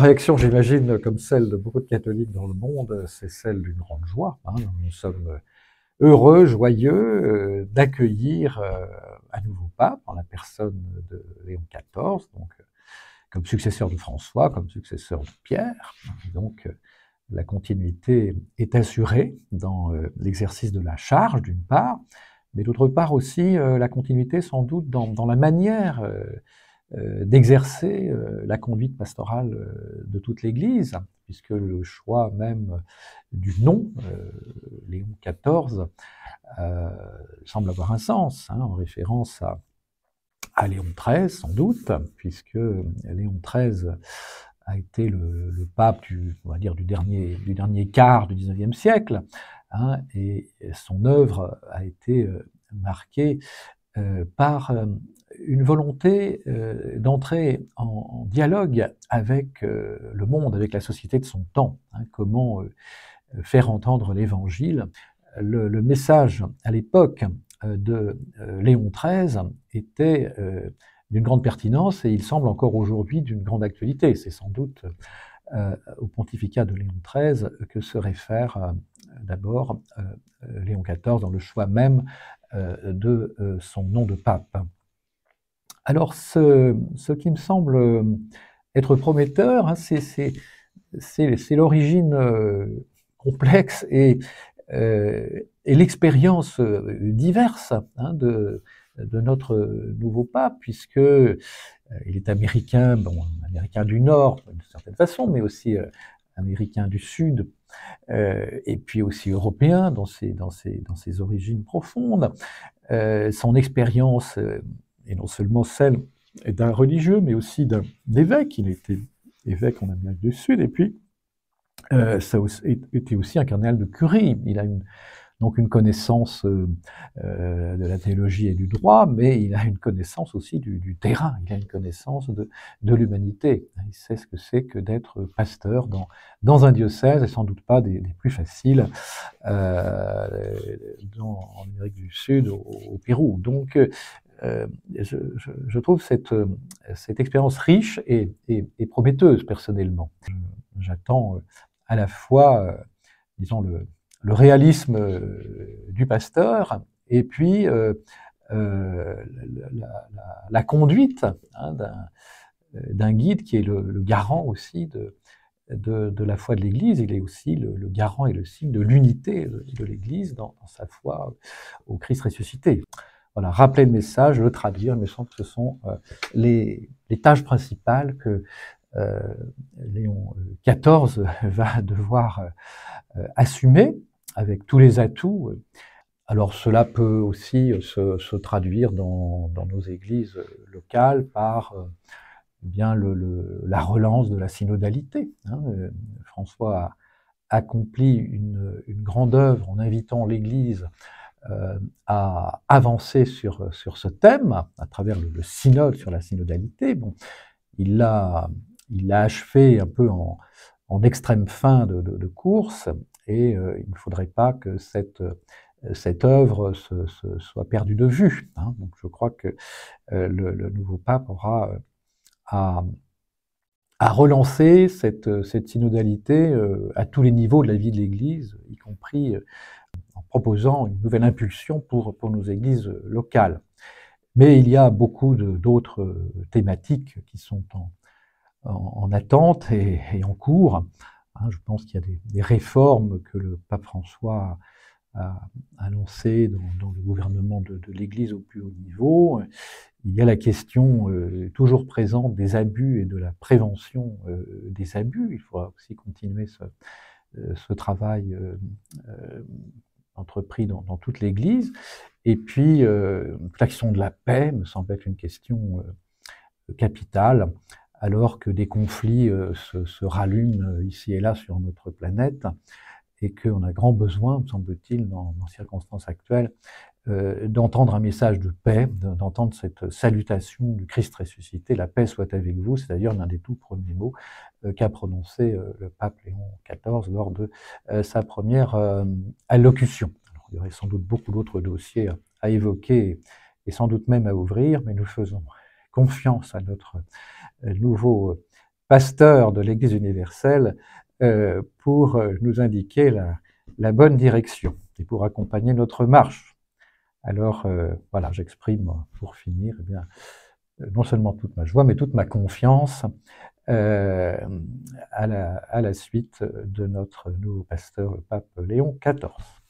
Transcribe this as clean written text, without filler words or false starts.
Réaction, j'imagine, comme celle de beaucoup de catholiques dans le monde, c'est celle d'une grande joie, hein. Nous sommes heureux, joyeux, d'accueillir, un nouveau pape en la personne de Léon XIV, donc comme successeur de François, comme successeur de Pierre. Donc la continuité est assurée dans, l'exercice de la charge, d'une part, mais d'autre part aussi, la continuité sans doute dans la manière, d'exercer la conduite pastorale de toute l'Église, puisque le choix même du nom, Léon XIV, semble avoir un sens, hein, en référence à Léon XIII, sans doute, puisque Léon XIII a été le pape on va dire, du dernier quart du XIXe siècle, hein, et son œuvre a été marquée par une volonté d'entrer en dialogue avec le monde, avec la société de son temps, hein. Comment faire entendre l'Évangile. Le message à l'époque de Léon XIII était d'une grande pertinence et il semble encore aujourd'hui d'une grande actualité. C'est sans doute au pontificat de Léon XIII que se réfère d'abord Léon XIV dans le choix même de son nom de pape. Alors, ce qui me semble être prometteur, hein, c'est l'origine complexe et l'expérience diverse, hein, de notre nouveau pape, puisque il est américain, bon, américain du Nord d'une certaine façon, mais aussi américain du Sud, et puis aussi européen dans ses origines profondes. Son expérience est non seulement celle d'un religieux, mais aussi d'un évêque. Il était évêque en Amérique du Sud, et puis ça était aussi un cardinal de Curie. Il a donc une connaissance de la théologie et du droit, mais il a une connaissance aussi du terrain, il a une connaissance de l'humanité. Il sait ce que c'est que d'être pasteur dans un diocèse, et sans doute pas des plus faciles en Amérique du Sud, au Pérou. Donc je trouve cette expérience riche et prometteuse personnellement. J'attends à la fois, disons, le réalisme du pasteur et puis la conduite, hein, d'un guide qui est le garant aussi de la foi de l'Église. Il est aussi le garant et le signe de l'unité de l'Église dans sa foi au Christ ressuscité. Voilà, rappeler le message, le traduire, il me semble que ce sont les tâches principales que Léon XIV va devoir assumer avec tous les atouts. Alors cela peut aussi se traduire dans nos églises locales par eh bien la relance de la synodalité, hein. François a accompli une grande œuvre en invitant l'Église à avancer sur ce thème à travers le synode sur la synodalité. Bon, il l'a achevé un peu en extrême fin de course, et il ne faudrait pas que cette œuvre soit perdue de vue, hein. Donc je crois que le nouveau pape aura à relancer cette synodalité à tous les niveaux de la vie de l'Église, y compris en proposant une nouvelle impulsion pour nos églises locales. Mais il y a beaucoup d'autres thématiques qui sont en attente et en cours, hein. Je pense qu'il y a des réformes que le pape François a annoncées dans le gouvernement de l'Église au plus haut niveau. Il y a la question toujours présente des abus et de la prévention des abus. Il faudra aussi continuer ce travail entrepris dans toute l'Église. Et puis, la question de la paix me semble être une question capitale, alors que des conflits se rallument ici et là sur notre planète, et qu'on a grand besoin, me semble-t-il, dans circonstances actuelles, d'entendre un message de paix, d'entendre cette salutation du Christ ressuscité, la paix soit avec vous, c'est-à-dire l'un des tout premiers mots qu'a prononcé le pape Léon XIV lors de sa première allocution. Alors, il y aurait sans doute beaucoup d'autres dossiers à évoquer et sans doute même à ouvrir, mais nous faisons confiance à notre nouveau pasteur de l'Église universelle pour nous indiquer la bonne direction et pour accompagner notre marche. Alors voilà, j'exprime pour finir, eh bien, non seulement toute ma joie, mais toute ma confiance à la suite de notre nouveau pasteur, le pape Léon XIV.